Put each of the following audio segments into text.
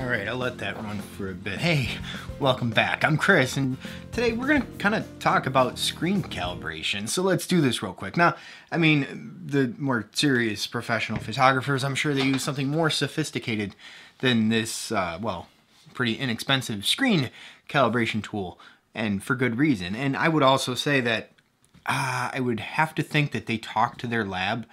Alright, I'll let that run for a bit. Hey, welcome back. I'm Chris, and today we're going to kind of talk about screen calibration. So let's do this real quick. Now, I mean, the more serious professional photographers, I'm sure they use something more sophisticated than this, well, pretty inexpensive screen calibration tool, and for good reason. And I would also say that I would have to think that they talk to their lab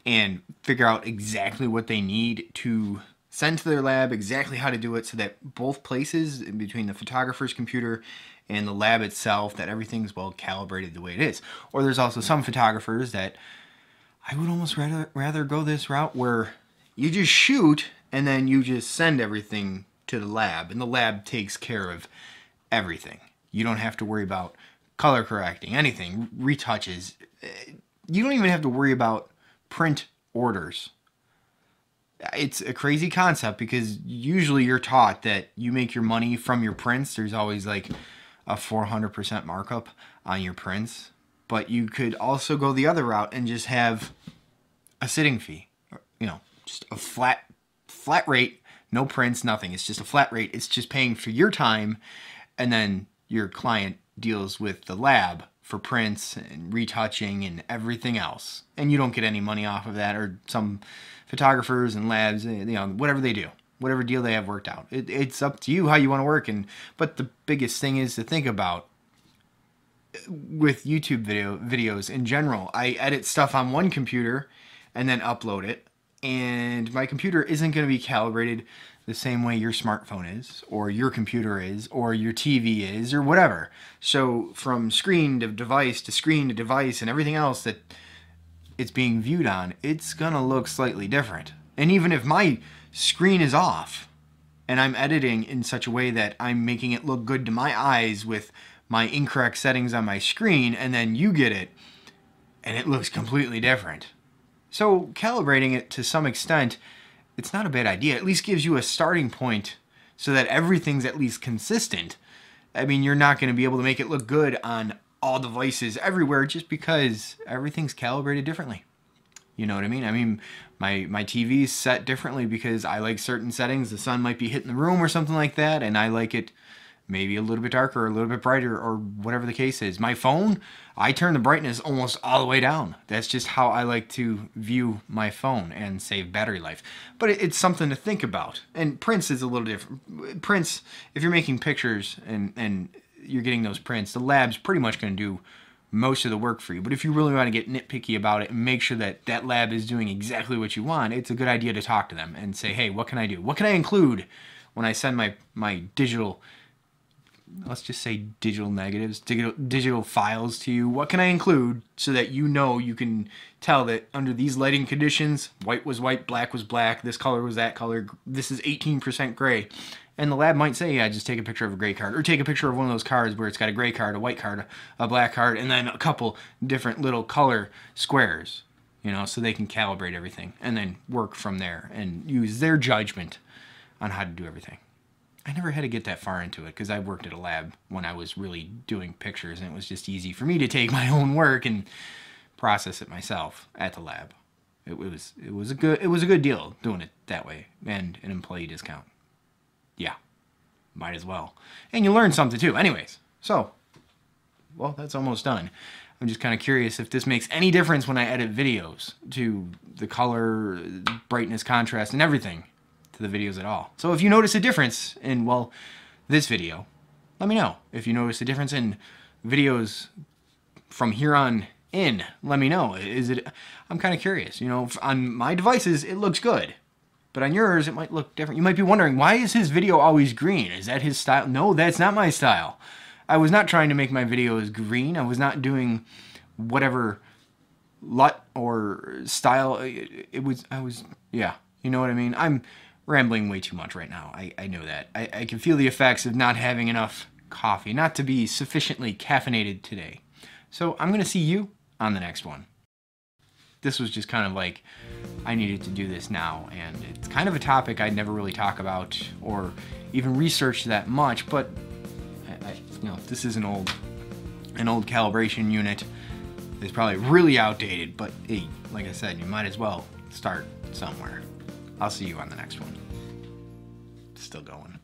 and figure out exactly what they need to send to their lab, exactly how to do it, so that both places, in between the photographer's computer and the lab itself, that everything's well calibrated the way it is. Or there's also some photographers that I would almost rather go this route where you just shoot and then you just send everything to the lab, and the lab takes care of everything. You don't have to worry about color correcting, anything, retouches. You don't even have to worry about print orders. It's a crazy concept because usually you're taught that you make your money from your prints. There's always like a 400% markup on your prints. But you could also go the other route and just have a sitting fee. You know, just a flat rate, no prints, nothing. It's just a flat rate. It's just paying for your time, and then your client deals with the lab for prints and retouching and everything else. And you don't get any money off of that, or some photographers and labs, you know, whatever they do, whatever deal they have worked out. It's up to you how you want to work. But the biggest thing is to think about with YouTube videos in general. I edit stuff on one computer and then upload it, and my computer isn't going to be calibrated the same way your smartphone is, or your computer is, or your TV is, or whatever. So from screen to device to screen to device and everything else that it's being viewed on, it's gonna look slightly different. And even if my screen is off and I'm editing in such a way that I'm making it look good to my eyes with my incorrect settings on my screen, and then you get it and it looks completely different. So calibrating it to some extent, it's not a bad idea. At least gives you a starting point so that everything's at least consistent. I mean, you're not going to be able to make it look good on all devices everywhere just because everything's calibrated differently. You know what I mean? I mean, my TV's set differently because I like certain settings. The sun might be hitting the room or something like that, and I like it maybe a little bit darker or a little bit brighter, or whatever the case is. My phone, I turn the brightness almost all the way down. That's just how I like to view my phone and save battery life. But it's something to think about. And prints is a little different. Prints, if you're making pictures and you're getting those prints, the lab's pretty much going to do most of the work for you. But if you really want to get nitpicky about it and make sure that that lab is doing exactly what you want, it's a good idea to talk to them and say, hey, what can I do? What can I include when I send my digital, let's just say digital negatives, digital files to you? What can I include so that you know you can tell that under these lighting conditions, white was white, black was black, this color was that color, this is 18% gray. And the lab might say, yeah, just take a picture of a gray card, or take a picture of one of those cards where it's got a gray card, a white card, a black card, and then a couple different little color squares, you know, so they can calibrate everything and then work from there and use their judgment on how to do everything. I never had to get that far into it because I worked at a lab when I was really doing pictures, and it was just easy for me to take my own work and process it myself at the lab. It was a good deal doing it that way, and an employee discount. Yeah, might as well. And you learn something too. Anyways, so, well, that's almost done. I'm just kind of curious if this makes any difference when I edit videos to the color, brightness, contrast, and everything to the videos at all. So if you notice a difference in, well, this video, let me know. If you notice a difference in videos from here on in, let me know. I'm kind of curious. You know, on my devices, it looks good. But on yours, it might look different. You might be wondering, why is his video always green? Is that his style? No, that's not my style. I was not trying to make my videos green. I was not doing whatever LUT or style. Yeah, you know what I mean? I'm rambling way too much right now. I know that. I can feel the effects of not having enough coffee, not to be sufficiently caffeinated today. So I'm going to see you on the next one. This was just kind of like, I needed to do this now, and it's kind of a topic I'd never really talk about or even research that much, but you know, this is an old calibration unit. It's probably really outdated, but hey, like I said, you might as well start somewhere. I'll see you on the next one. still going.